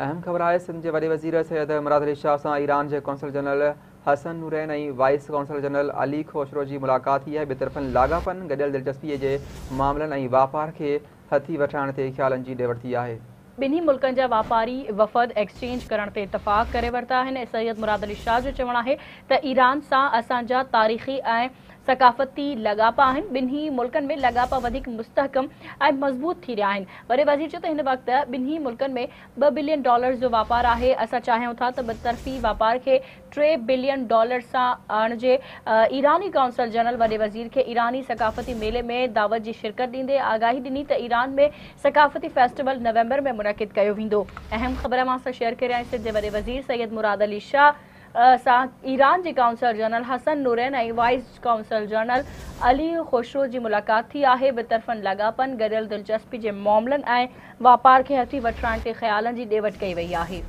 अहम ख़बर है। सिंध के वॾे वज़ीर सैयद मुराद अली शाह से ईरान के कौंसल जनरल हसन नूरैन और वाइस कौंसल जनरल अली खोसरो की मुलाक़ात थी है। ॿिए लागापन गडियल दिलचस्पी के मामलों और वापार के हथी वठण ते ख़्यालन की ॾे वरिती है। बिन्ही मुल्कन जा वापारी वफ़द एक्सचेंज करण ते इतफ़ाक़ करे वरता आहिनि। सैयद मुराद अली शाह जो चवणु आहे त ईरान सां असांजा तारीख़ी ऐं सकाफ़ती लगापा आहिनि। बिन्ही मुल्कन में लगापा वधीक मुस्तहकम ऐं मज़बूत थी रहिया आहिनि। वॾे वज़ीर चयो त हिन वक़्तु बिन्ही मुल्कन में $2 बिलियन जो वापार आहे। असां चाहियूं था त ॿतरफ़ी वापार खे $3 बिलियन सां आणिजे। ईरानी कौंसल जनरल वॾे वज़ीर खे ईरानी सकाफ़ती मेले में दावत जी शिरकत ॾींदे आगाही ॾिनी त ईरान में सकाफ़ती फेस्टिवल नवंबर में मुनक़िद कयो वेंदो। अहम ख़बर मां सां शेयर करे सिंध जे वॾे वज़ीर सैयद मुराद अली शाह सां ईरान जे कौंसल जनरल हसन नूरैन ऐं वाइस कौंसल जनरल अली खोसरो जी मुलाक़ात थी आहे। ॿितरफ़नि लागापन गडियल दिलचस्पी जे मामलनि ऐं वापार खे हथी वठण ते ख़्यालनि जी ॾे वठि कई वई आहे।